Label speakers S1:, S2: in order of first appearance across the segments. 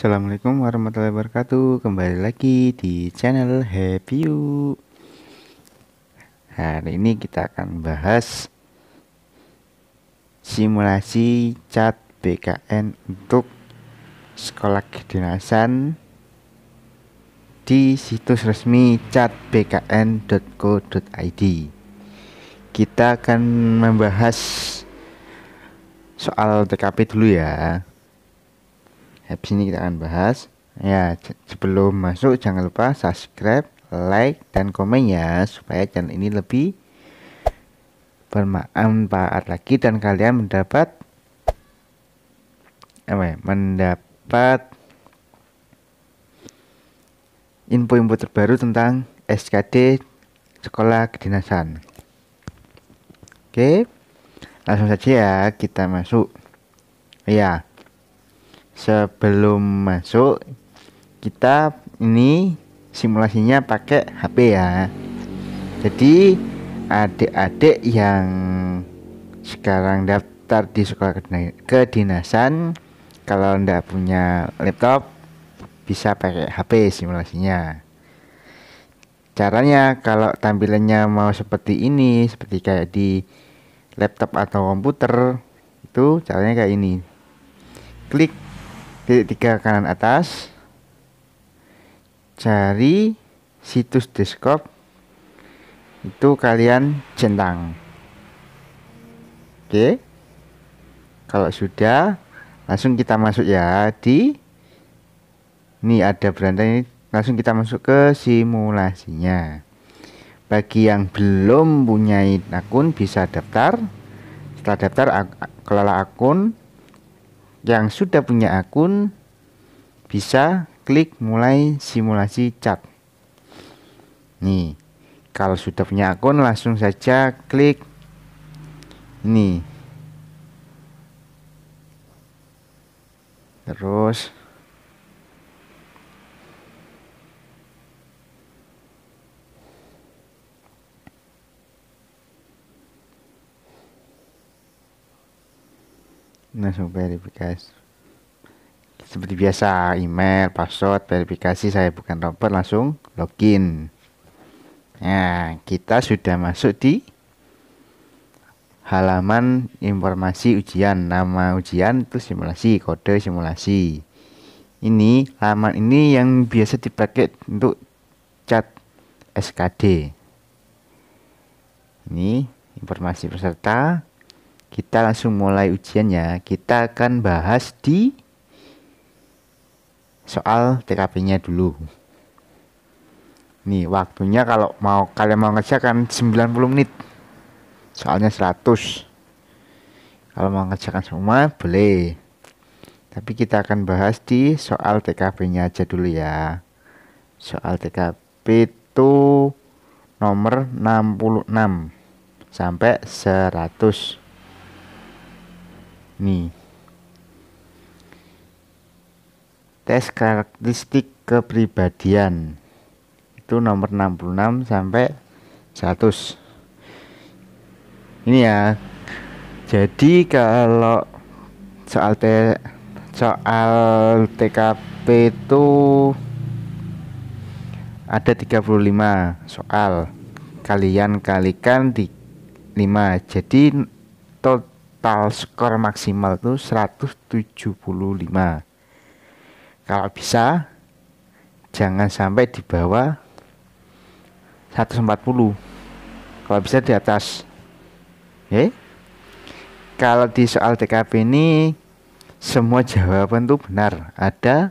S1: Assalamualaikum warahmatullahi wabarakatuh. Kembali lagi di channel Happy You. Hari ini kita akan bahas simulasi CAT BKN untuk sekolah kedinasan di situs resmi catbkn.co.id. Kita akan membahas soal TKP dulu ya. Habis ini kita akan bahas ya. Sebelum masuk jangan lupa subscribe, like, dan komen ya, supaya channel ini lebih bermanfaat lagi dan kalian mendapat info-info terbaru tentang SKD sekolah kedinasan. Oke, langsung saja ya kita masuk ya. Sebelum masuk, kita ini simulasinya pakai HP ya. Jadi adik-adik yang sekarang daftar di sekolah kedinasan, kalau ndak punya laptop bisa pakai HP simulasinya. Caranya kalau tampilannya mau seperti ini, seperti kayak di laptop atau komputer, itu caranya kayak ini. Klik titik 3 kanan atas, cari situs desktop, itu kalian centang. Oke, kalau sudah, langsung kita masuk ya. Di ini ada beranda ini, langsung kita masuk ke simulasinya. Bagi yang belum punya akun bisa daftar. Setelah daftar, kelola akun. Yang sudah punya akun bisa klik mulai simulasi CAT. Nih, kalau sudah punya akun langsung saja klik ini. Terus langsung verifikasi seperti biasa, email, password, verifikasi. Saya bukan robot, langsung login. Nah, kita sudah masuk di halaman informasi ujian. Nama ujian itu simulasi, kode simulasi. Ini halaman ini yang biasa dipakai untuk CAT SKD. Ini informasi peserta. Kita langsung mulai ujiannya. Kita akan bahas di soal TKP-nya dulu. Nih, waktunya kalau kalian mau ngerjakan 90 menit. Soalnya 100. Kalau mau ngerjakan semua boleh. Tapi kita akan bahas di soal TKP-nya aja dulu ya. Soal TKP itu nomor 66 sampai 100. Nih, tes karakteristik kepribadian itu nomor 66 sampai 100. Ini ya. Jadi kalau soal TKP itu ada 35 soal. Kalian kalikan di 5. Jadi total skor maksimal itu 175. Kalau bisa jangan sampai di bawah 140. Kalau bisa di atas. Kalau di soal TKP ini semua jawaban itu benar. Ada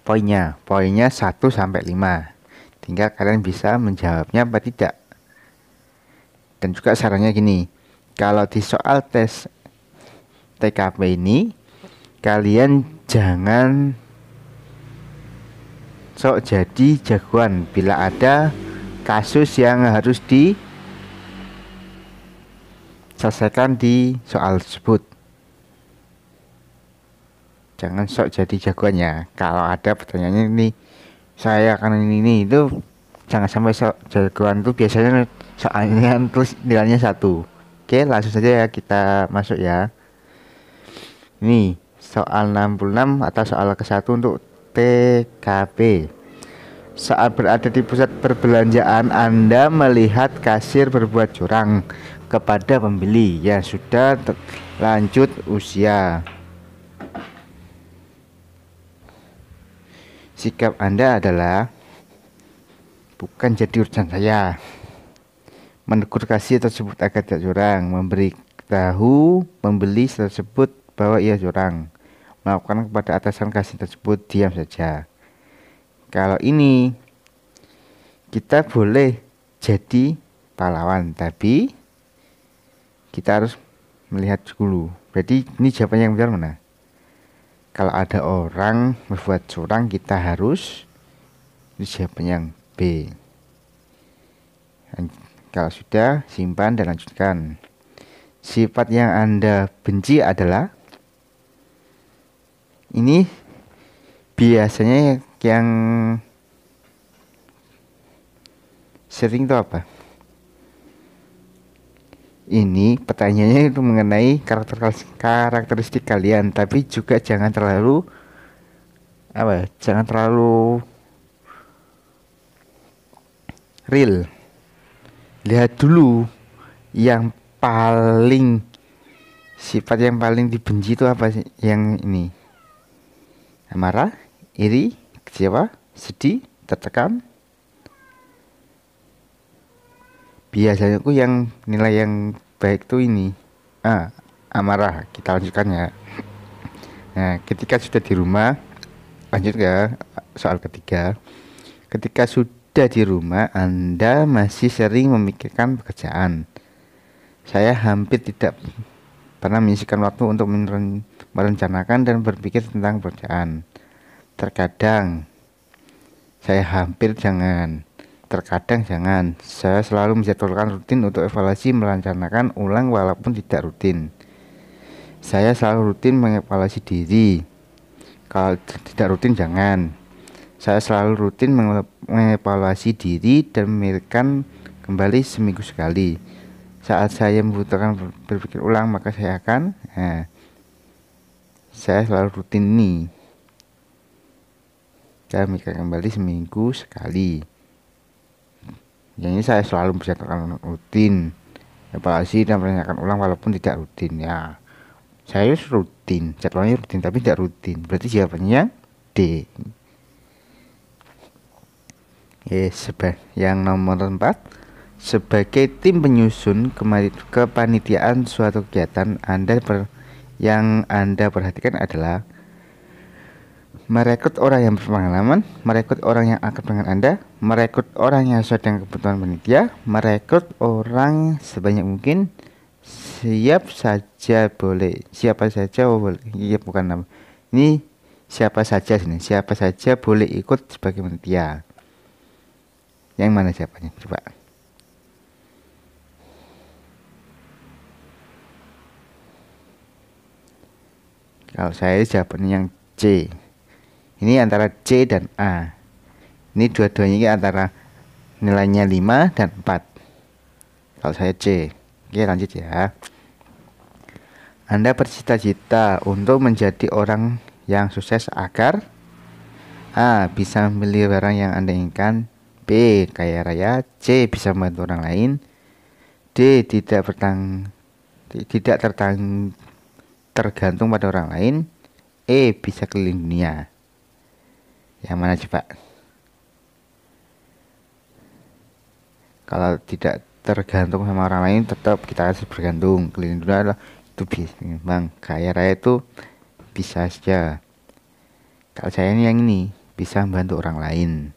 S1: poinnya 1 sampai 5. Tinggal kalian bisa menjawabnya apa tidak. Dan juga sarannya gini, kalau di soal tes TKP ini kalian jangan sok jadi jagoan bila ada kasus yang harus diselesaikan di soal tersebut. Jangan sok jadi jagoannya. Kalau ada pertanyaannya ini, saya akan ini itu, jangan sampai sok jagoan. Itu biasanya soalnya terus nilainya 1. Oke, langsung saja ya kita masuk ya. Ini soal 66 atau soal ke-1 untuk TKP. Saat berada di pusat perbelanjaan, Anda melihat kasir berbuat curang kepada pembeli yang sudah lanjut usia. Sikap Anda adalah bukan jadi urusan saya. Menegur kasir tersebut agar tidak curang, memberitahu pembeli tersebut bahwa ia curang, melakukan kepada atasan kasir tersebut, diam saja. Kalau ini kita boleh jadi pahlawan, tapi kita harus melihat dulu. Berarti ini jawabannya yang benar mana? Kalau ada orang berbuat curang, kita harus, ini jawaban yang B. Kalau sudah, simpan dan lanjutkan. Sifat yang Anda benci adalah, ini biasanya yang sering itu apa? Ini pertanyaannya itu mengenai karakteristik kalian, tapi juga jangan terlalu jangan terlalu real. Lihat dulu yang paling, sifat yang paling dibenci itu apa sih? Yang ini, marah, iri, kecewa, sedih, tertekan. Biasanya aku yang nilai yang baik tuh ini amarah. Kita lanjutkan ya. Nah, ketika sudah di rumah, lanjut ya soal ketiga. Ketika sudah di rumah, Anda masih sering memikirkan pekerjaan. Saya hampir tidak pernah menyisihkan waktu untuk merencanakan dan berpikir tentang pekerjaan. Terkadang jangan. Saya selalu menjadwalkan rutin untuk evaluasi, merencanakan ulang walaupun tidak rutin. Saya selalu rutin mengevaluasi diri. Kalau tidak rutin jangan. Saya selalu rutin mengevaluasi diri dan memikirkan kembali seminggu sekali. Saat saya membutuhkan berpikir ulang, maka saya akan saya selalu rutin nih. Saya memikirkan kembali seminggu sekali. Yang ini saya selalu menjadwalkan rutin, evaluasi dan merencanakan ulang walaupun tidak rutin ya. Saya rutin, jadwalnya rutin tapi tidak rutin. Berarti jawabannya D. Yang nomor 4, sebagai tim penyusun kepanitiaan suatu kegiatan, yang Anda perhatikan adalah merekrut orang yang berpengalaman, merekrut orang yang akrab dengan Anda, merekrut orang yang sesuai dengan kebutuhan panitia, merekrut orang sebanyak mungkin, siapa saja boleh. Iya, bukan nama. Ini siapa saja sini. Siapa saja boleh ikut sebagai panitia. Yang mana siapanya? Coba. Kalau saya jawabannya yang C. Ini antara C dan A. Ini dua-duanya ini antara nilainya 5 dan 4. Kalau saya C. Oke, lanjut ya. Anda bercita-cita untuk menjadi orang yang sukses agar A. Bisa membeli barang yang Anda inginkan, B. Kaya raya, C. Bisa membantu orang lain, D. Tidak tergantung pada orang lain, E. Bisa keliling dunia. Yang mana coba? Kalau tidak tergantung sama orang lain, tetap kita harus bergantung. Keliling dunia adalah itu bisa, bang. Kaya raya itu bisa saja. Kalau saya ini yang ini bisa membantu orang lain.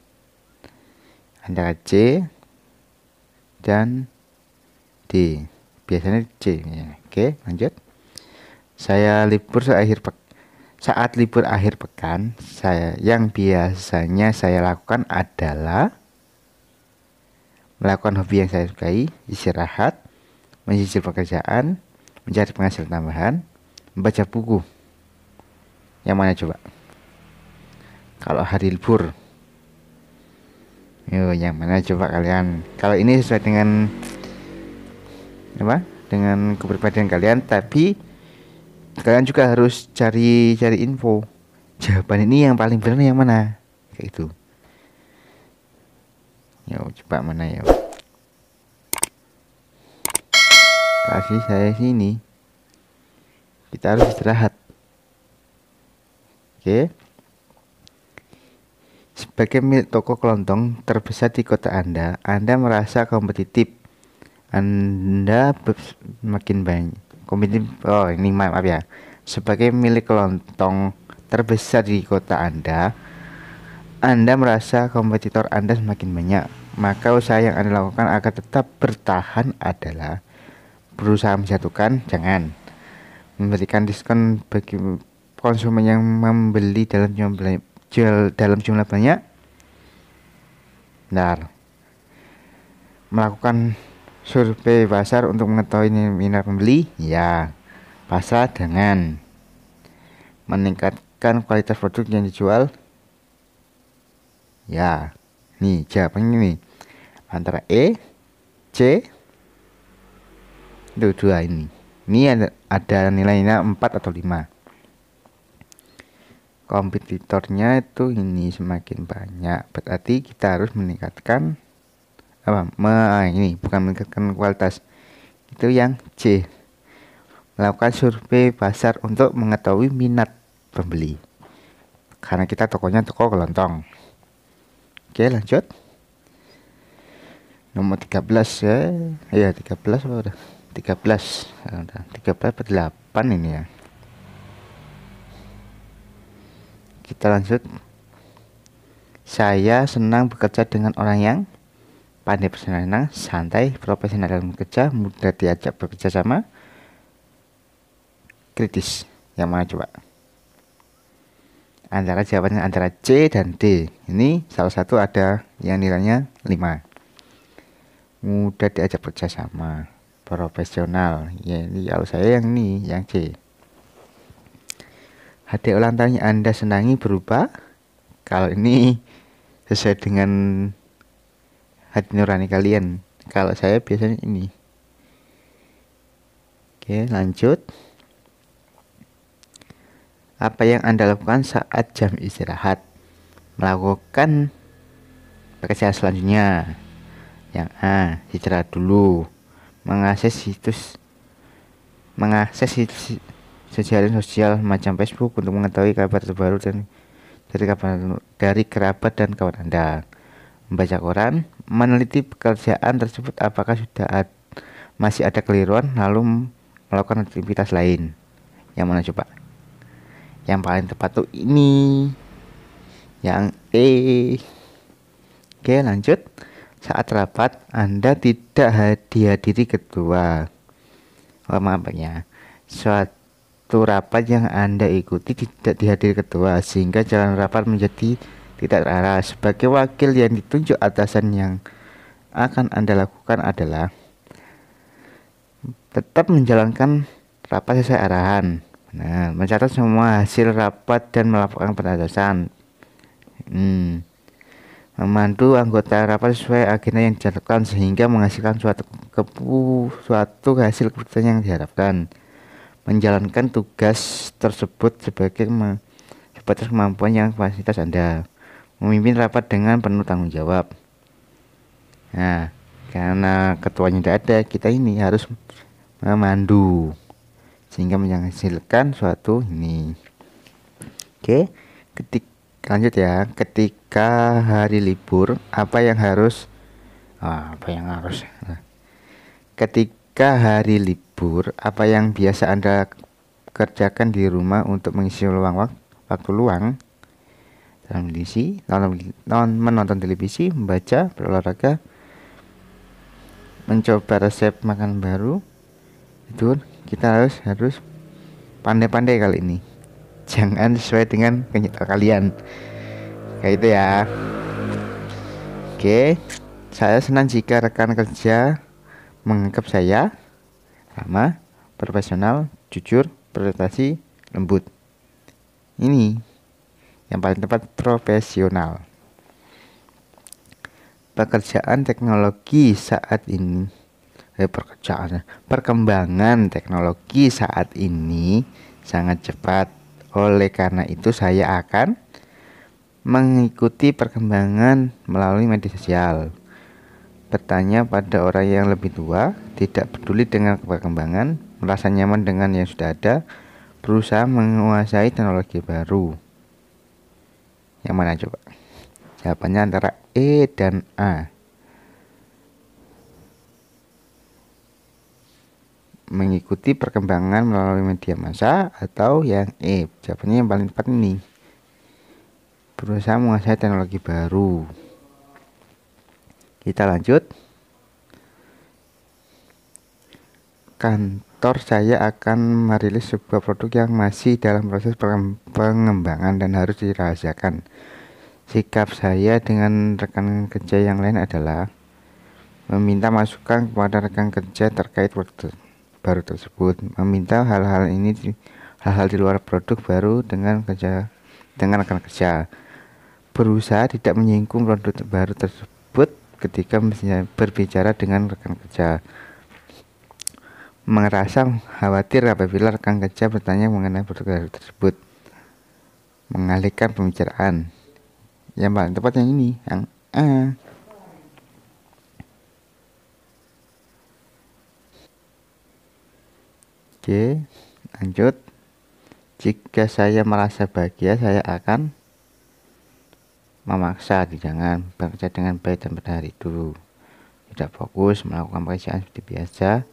S1: Antara C dan D. Biasanya C ya. Oke, lanjut. Saat libur akhir pekan, yang biasanya saya lakukan adalah melakukan hobi yang saya sukai, istirahat, menyisir pekerjaan, mencari penghasilan tambahan, membaca buku. Yang mana coba? Kalau hari libur, yang mana coba kalian? Kalau ini sesuai dengan apa? Dengan kepribadian kalian, tapi Kalian juga harus cari info. Jawaban ini yang paling benar yang mana? Kayak itu. Yo, coba mana ya? Kasih saya sini. Kita harus istirahat. Oke. Sebagai milik toko kelontong terbesar di kota Anda merasa kompetitif. Anda makin banyak kompetitif. Oh, ini maaf ya. Sebagai milik kelontong terbesar di kota Anda merasa kompetitor Anda semakin banyak. Maka usaha yang Anda lakukan agar tetap bertahan adalah berusaha menjatuhkan, jangan memberikan diskon bagi konsumen yang membeli dalam jumlah banyak. Benar. Melakukan survei pasar untuk mengetahui minat pembeli, ya. Pasar dengan meningkatkan kualitas produk yang dijual, ya. Nih jawabannya nih antara E, C, itu dua ini. Ini ada nilainya 4 atau 5. Kompetitornya itu ini semakin banyak. Berarti kita harus meningkatkan ini bukan meningkatkan kualitas. Itu yang C. Melakukan survei pasar untuk mengetahui minat pembeli. Karena kita tokonya toko kelontong. Oke, lanjut. Nomor 13 ya. Iya, 13 apa udah? 13 per 8 ini ya. Kita lanjut. Saya senang bekerja dengan orang yang pandai bersenang-senang, santai, profesional dalam bekerja, mudah diajak bekerja sama, kritis. Yang mana coba? Jawabannya antara C dan D. Ini salah satu ada yang nilainya 5. Mudah diajak bekerja sama, profesional. Ya, ini kalau saya yang ini, yang C. Hadiah ulang tahun yang Anda senangi berubah. Kalau ini sesuai dengan hati nurani kalian. Kalau saya biasanya ini. Oke, lanjut. Apa yang Anda lakukan saat jam istirahat? Melakukan pekerjaan selanjutnya. Yang A, istirahat dulu. Mengakses situs sosial macam Facebook untuk mengetahui kabar terbaru dan dari kerabat dan kawan Anda. Membaca koran, meneliti pekerjaan tersebut apakah masih ada keliruan, lalu melakukan aktivitas lain. Yang mana coba? Yang paling tepat tuh ini, yang E. Oke, lanjut. Saat rapat Anda tidak dihadiri ketua. Suatu rapat yang Anda ikuti tidak dihadiri ketua, sehingga jalan rapat menjadi tidak terarah. Sebagai wakil yang ditunjuk atasan, yang akan Anda lakukan adalah tetap menjalankan rapat sesuai arahan. Nah, mencatat semua hasil rapat dan melaporkan pada atasan. Memandu anggota rapat sesuai agenda yang ditetapkan sehingga menghasilkan suatu hasil keputusan yang diharapkan. Menjalankan tugas tersebut sebatas kemampuan yang kapasitas Anda. Memimpin rapat dengan penuh tanggung jawab. Nah, karena ketuanya tidak ada, kita ini harus memandu sehingga menghasilkan suatu ini. Oke, lanjut ya. Ketika hari libur, ketika hari libur, apa yang biasa Anda kerjakan di rumah untuk mengisi waktu luang? Menonton televisi, membaca, berolahraga, mencoba resep makan baru. Itu kita harus pandai-pandai kali ini. Jangan sesuai dengan kenyataan kalian. Kayak itu ya. Oke, saya senang jika rekan kerja menganggap saya ramah, profesional, jujur, berprestasi, lembut. Ini yang paling tepat, profesional. Pekerjaan teknologi saat ini perkembangan teknologi saat ini sangat cepat. Oleh karena itu saya akan mengikuti perkembangan melalui media sosial. Bertanya pada orang yang lebih tua, tidak peduli dengan perkembangan, merasa nyaman dengan yang sudah ada, berusaha menguasai teknologi baru. Yang mana coba? Jawabannya antara E dan A. Mengikuti perkembangan melalui media massa atau yang E. Jawabannya yang paling tepat ini. Berusaha menguasai teknologi baru. Kita lanjut. Kantor saya akan merilis sebuah produk yang masih dalam proses pengembangan dan harus dirahasiakan. Sikap saya dengan rekan kerja yang lain adalah meminta masukan kepada rekan kerja terkait produk baru tersebut, meminta hal-hal di luar produk baru dengan rekan kerja, berusaha tidak menyinggung produk baru tersebut ketika berbicara dengan rekan kerja, merasa khawatir apabila rekan kerja bertanya mengenai produk baru tersebut, mengalihkan pembicaraan. Yang paling tepat yang ini, yang A. Oke, lanjut. Jika saya merasa bahagia, saya akan memaksa jangan bekerja dengan baik dan pada hari itu. Tidak fokus melakukan pekerjaan seperti biasa,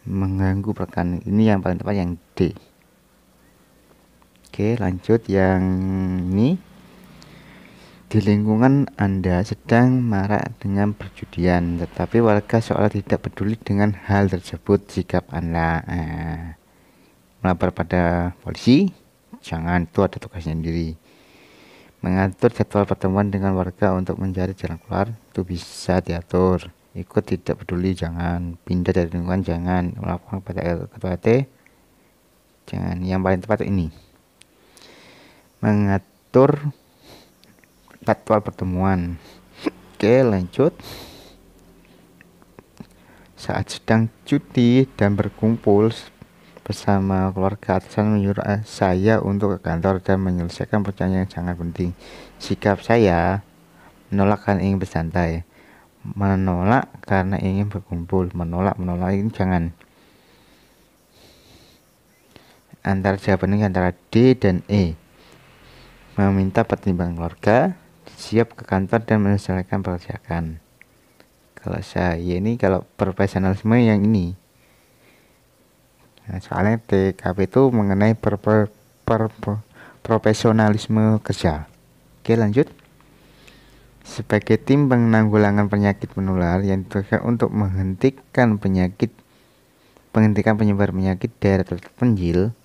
S1: mengganggu rekan. Ini yang paling tepat yang D. Oke, lanjut yang ini. Di lingkungan Anda sedang marak dengan perjudian, tetapi warga seolah tidak peduli dengan hal tersebut. Sikap Anda melapor pada polisi? Jangan, itu ada tugasnya sendiri. Mengatur jadwal pertemuan dengan warga untuk mencari jalan keluar, itu bisa diatur. Ikut tidak peduli, jangan. Pindah dari lingkungan, jangan. Melaporkan pada ketua RT, jangan. Yang paling tepat ini. Mengatur jadwal pertemuan. Oke, lanjut. Saat sedang cuti dan berkumpul bersama keluarga, atasan menyuruh saya untuk ke kantor dan menyelesaikan pekerjaan yang sangat penting. Sikap saya menolak karena ingin bersantai, menolak karena ingin berkumpul, menolak ini jangan. Antara jawaban ini antara D dan E. Meminta pertimbangan keluarga, siap ke kantor dan menyelesaikan pekerjaan. Kalau saya ini, kalau profesionalisme yang ini. Nah, soalnya TKP itu mengenai profesionalisme kerja. Oke, lanjut. Sebagai tim penanggulangan penyakit menular yang ditugaskan untuk menghentikan penyebar penyakit daerah terpencil,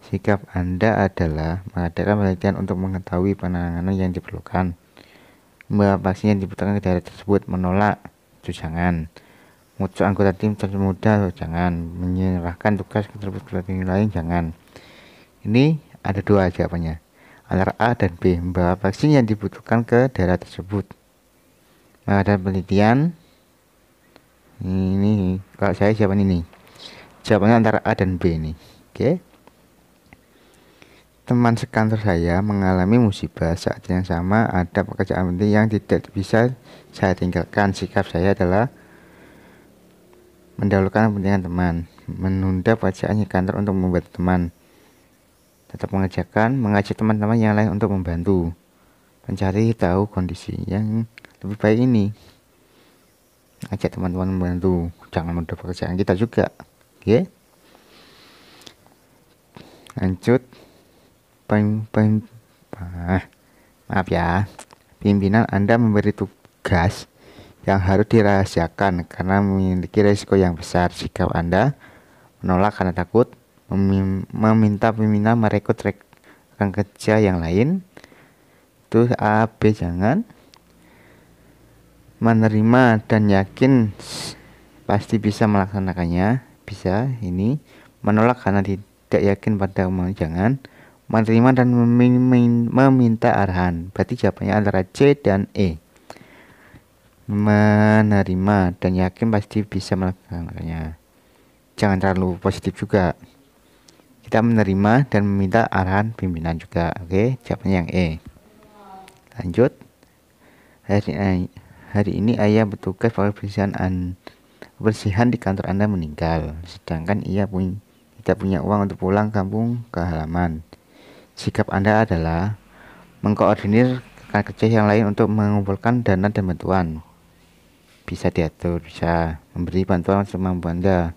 S1: sikap Anda adalah mengadakan penelitian untuk mengetahui penanganan yang diperlukan, membawa vaksin yang dibutuhkan ke daerah tersebut, menolak, itu jangan. Muncul anggota tim termuda, jangan. Menyerahkan tugas ke tim lain, jangan. Ini ada dua jawabannya, antara A dan B. Membawa vaksin yang dibutuhkan ke daerah tersebut, mengadakan penelitian. Ini kalau saya jawaban ini. Jawabannya antara A dan B ini. Oke. Teman sekantor saya mengalami musibah. Saat yang sama ada pekerjaan penting yang tidak bisa saya tinggalkan. Sikap saya adalah mendahulukan kepentingan teman, menunda pekerjaan di kantor untuk membantu teman, tetap mengajak teman-teman yang lain untuk membantu, mencari tahu kondisi yang lebih baik ini, ajak teman-teman membantu, jangan menunda pekerjaan kita juga. Oke, lanjut. Maaf ya, pimpinan Anda memberi tugas yang harus dirahasiakan karena memiliki risiko yang besar. Sikap Anda menolak karena takut, meminta pimpinan merekrut rekan kerja yang lain, itu A, B jangan. Menerima dan yakin pasti bisa melaksanakannya, bisa ini. Menolak karena tidak yakin pada omongan, jangan. Menerima dan meminta arahan, berarti jawabannya antara C dan E. Menerima dan yakin pasti bisa melaksanakannya, jangan terlalu positif juga. kita menerima dan meminta arahan pimpinan juga. Oke, jawabannya yang E. Lanjut. Hari ini ayah bertugas kebersihan di kantor Anda meninggal, sedangkan ia tidak punya uang untuk pulang kampung ke halaman. Sikap Anda adalah mengkoordinir rekan kerja yang lain untuk mengumpulkan dana dan bantuan. Bisa diatur, bisa memberi bantuan semampu Anda,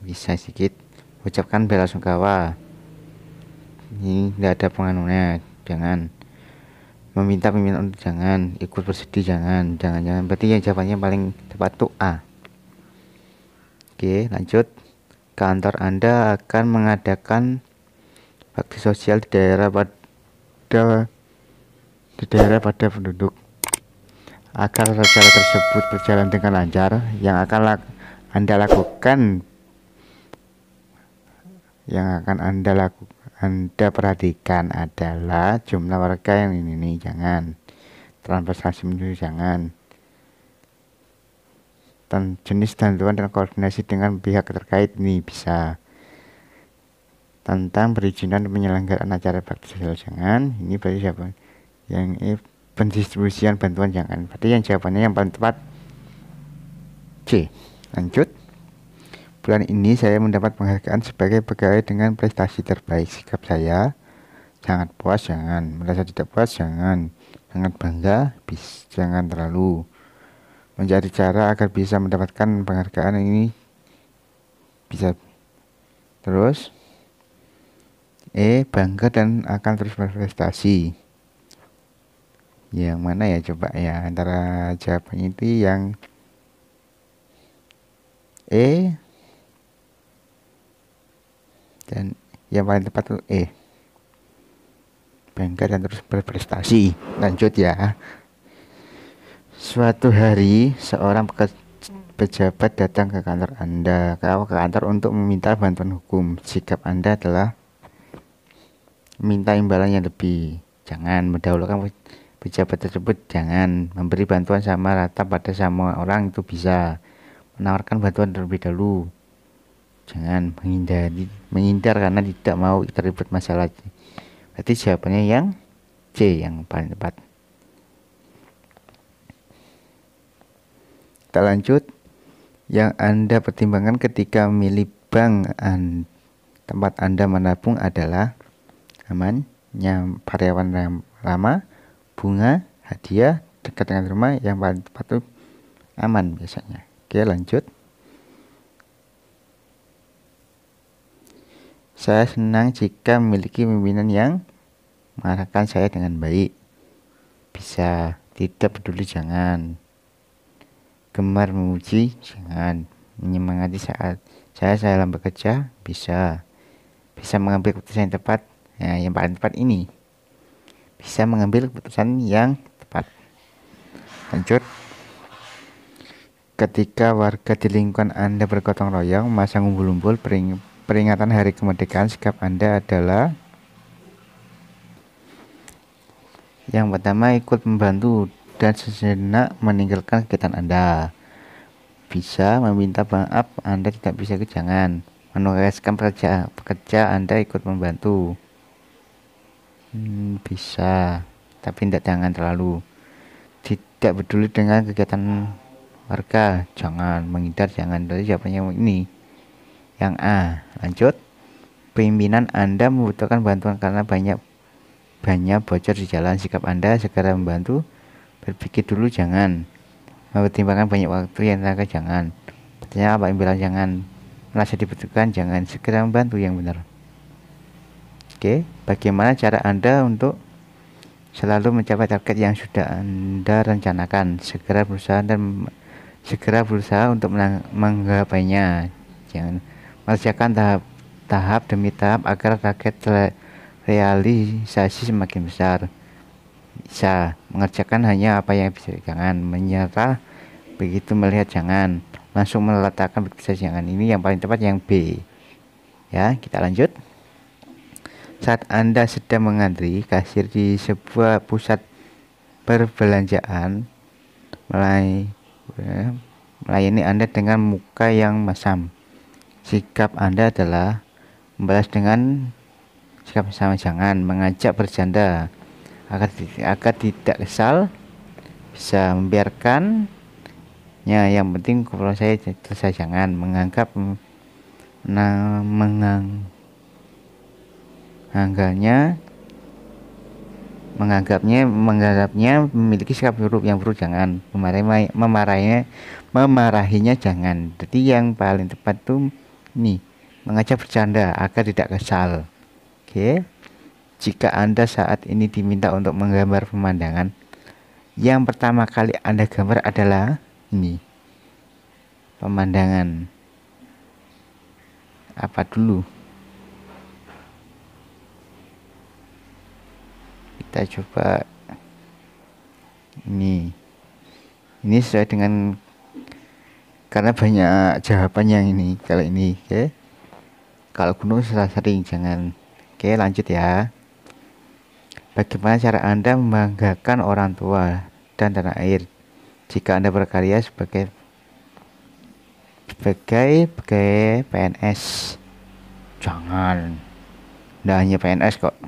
S1: bisa sedikit ucapkan bela sungkawa. Ini tidak ada penganunya, jangan meminta pimpinan untuk jangan ikut bersedih, jangan. Berarti yang jawabannya paling tepat tuh A. Oke, lanjut. Kantor Anda akan mengadakan bakti sosial di daerah pada penduduk. Agar acara tersebut berjalan dengan lancar, yang akan Anda perhatikan adalah jumlah warga yang ini jangan. Transportasi menuju jangan. Dan jenis bantuan dan koordinasi dengan pihak terkait ini bisa. Tentang perizinan penyelenggaraan acara bakti sosial jangan. Ini berarti siapa? Yang pendistribusian bantuan jangan. Berarti yang jawabannya yang paling tepat C. Lanjut. Bulan ini saya mendapat penghargaan sebagai pegawai dengan prestasi terbaik. Sikap saya sangat puas jangan, merasa tidak puas jangan, sangat bangga jangan terlalu. Mencari cara agar bisa mendapatkan penghargaan ini bisa. Terus bangga dan akan terus berprestasi. Yang mana ya coba ya, antara jawabannya itu yang dan yang paling tepat tuh bangga dan terus berprestasi. Lanjut ya. Suatu hari seorang pejabat datang ke kantor Anda, ke kantor untuk meminta bantuan hukum. Sikap Anda adalah minta imbalan yang lebih, jangan mendahulukan pejabat tersebut, jangan memberi bantuan sama rata pada semua orang, itu bisa menawarkan bantuan terlebih dahulu, jangan menghindar karena tidak mau terlibat masalah. Berarti jawabannya yang C yang paling tepat. Kita lanjut. Yang Anda pertimbangkan ketika memilih bank tempat Anda menabung adalah amannya karyawan yang lama, bunga, hadiah, dekat dengan rumah. Yang paling tepat itu aman biasanya. Oke, lanjut. Saya senang jika memiliki pimpinan yang mengarahkan saya dengan baik. Bisa. Tidak peduli jangan. Gemar memuji jangan. Menyemangati saat saya dalam bekerja bisa. Bisa mengambil keputusan yang tepat. Nah, yang paling tepat ini. Bisa mengambil keputusan yang tepat. Lanjut. Ketika warga di lingkungan Anda bergotong royong memasang umbul-umbul peringatan hari kemerdekaan, sikap Anda adalah yang pertama, ikut membantu dan sejenak meninggalkan kegiatan Anda. Bisa meminta maaf Anda tidak bisa jangan. Menugaskan pekerja Anda ikut membantu. Bisa, tapi tidak jangan terlalu. Tidak peduli dengan kegiatan warga, jangan. Menghindar jangan. Dari jawabannya ini yang A. Lanjut. Pimpinan Anda membutuhkan bantuan karena banyak bocor di jalan. Sikap Anda segera membantu. Berpikir dulu jangan. Mempertimbangkan banyak waktu yang tenaga jangan. Artinya apa? Imbalan jangan. Merasa dibutuhkan jangan. Segera membantu yang benar. Oke, bagaimana cara Anda untuk selalu mencapai target yang sudah Anda rencanakan? Segera berusaha untuk menggapainya. Jangan mengerjakan tahap demi tahap agar target realisasi semakin besar. Bisa mengerjakan hanya apa yang bisa, jangan menyerah begitu melihat, jangan langsung meletakkan begitu saja, jangan. Ini yang paling tepat yang B ya. Kita lanjut. Saat Anda sedang mengantri kasir di sebuah pusat perbelanjaan, melayani Anda dengan muka yang masam. Sikap Anda adalah membalas dengan sikap sama jangan, mengajak bercanda agar tidak kesal, bisa membiarkannya, yang penting kalau saya selesai jangan, menganggapnya memiliki sikap buruk, yang buruk jangan, memarahinya jangan. Jadi yang paling tepat tuh nih, mengajak bercanda agar tidak kesal. Oke. Jika Anda saat ini diminta untuk menggambar pemandangan, yang pertama kali Anda gambar adalah ini. Pemandangan apa dulu? Kita coba ini sesuai dengan, karena banyak jawaban yang ini. Kalau ini, oke. Kalau gunung sering jangan. Oke, lanjut ya. Bagaimana cara Anda membanggakan orang tua dan tanah air jika Anda berkarya sebagai PNS? Jangan. Tidak hanya PNS kok.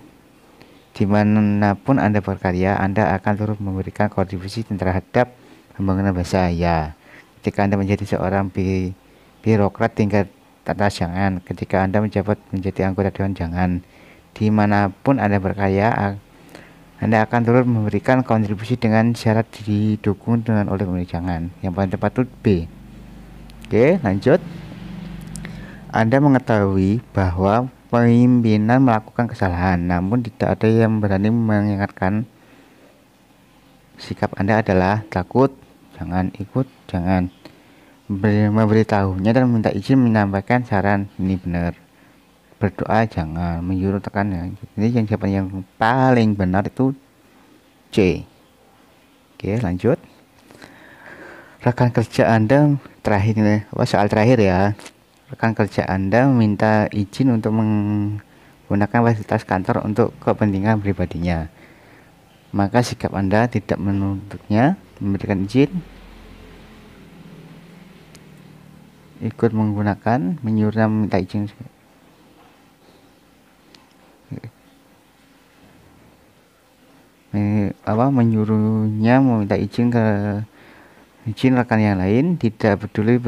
S1: Dimanapun Anda berkarya, Anda akan terus memberikan kontribusi terhadap pembangunan bangsa. Ya, ketika Anda menjadi seorang birokrat tingkat atas jangan. Ketika Anda menjabat menjadi anggota dewan jangan. Dimanapun Anda berkarya, Anda akan terus memberikan kontribusi dengan syarat didukung dengan oleh jangan. Yang paling tepat itu B. Oke, lanjut. Anda mengetahui bahwa pimpinan melakukan kesalahan, namun tidak ada yang berani mengingatkan. Sikap Anda adalah takut, jangan ikut, jangan memberitahunya dan minta izin menyampaikan saran. Ini benar. Berdoa jangan, menyuruh tekan ya. Ini yang jawaban yang paling benar itu C. Oke, lanjut. Rekan kerja Anda terakhir nih, soal terakhir ya. Rekan kerja Anda meminta izin untuk menggunakan fasilitas kantor untuk kepentingan pribadinya. Maka sikap Anda tidak menuntutnya memberikan izin, ikut menggunakan, menyuruhnya meminta izin. Menyuruhnya meminta izin rekan yang lain, tidak peduli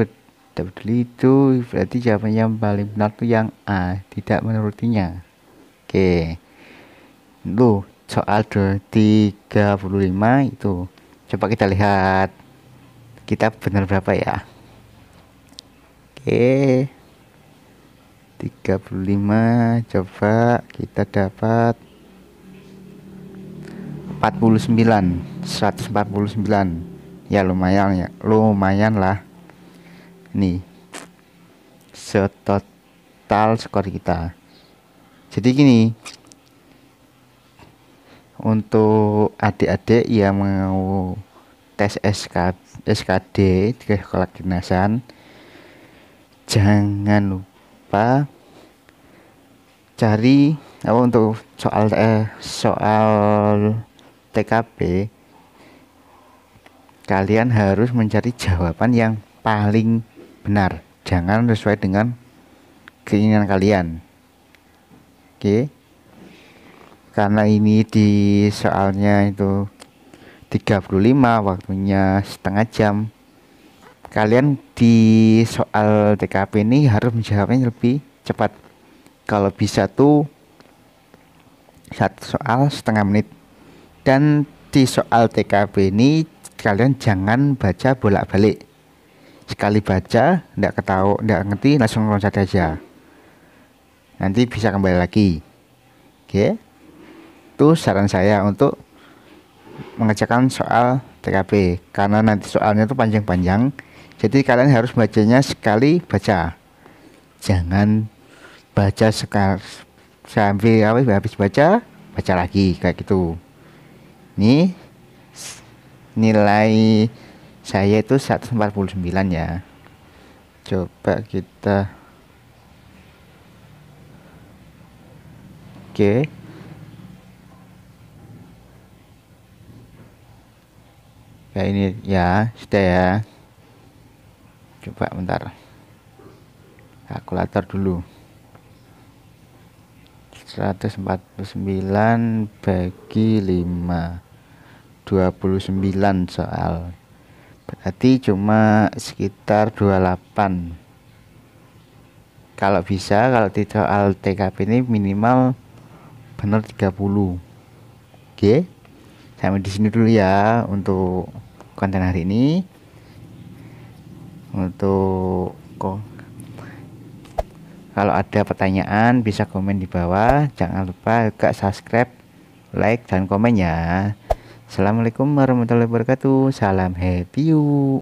S1: itu berarti jawaban yang paling benar itu yang A, tidak menurutinya. Oke, lu soal 35 itu coba kita lihat kita benar berapa ya. Oke, 35 coba kita dapat 149. Ya lumayan lah. Nih total skor kita. Jadi gini, untuk adik-adik yang mau tes SKD di sekolah kedinasan, jangan lupa cari untuk soal TKP. Kalian harus mencari jawaban yang paling benar, jangan sesuai dengan keinginan kalian. Oke, karena ini di soalnya itu 35, waktunya setengah jam. Kalian di soal TKP ini harus menjawabnya lebih cepat. Kalau bisa tuh satu soal setengah menit. Dan di soal TKP ini kalian jangan baca bolak-balik. Sekali baca nggak ngerti, langsung loncat aja, nanti bisa kembali lagi. Oke, itu saran saya untuk mengerjakan soal TKP, karena nanti soalnya itu panjang-panjang. Jadi kalian harus bacanya sekali baca, jangan baca sampai habis baca lagi kayak gitu. Ini nilai saya itu 149 ya. Coba kita oke. Ya ini ya sudah ya. Coba bentar, kalkulator dulu. 149 bagi 5, 29 soal. Berarti cuma sekitar 28. Kalau bisa, kalau di soal TKP ini minimal benar 30. Oke. Sampai di sini dulu ya untuk konten hari ini. Untuk kalau ada pertanyaan bisa komen di bawah. Jangan lupa juga subscribe, like, dan komen ya. Assalamualaikum warahmatullahi wabarakatuh. Salam happy you.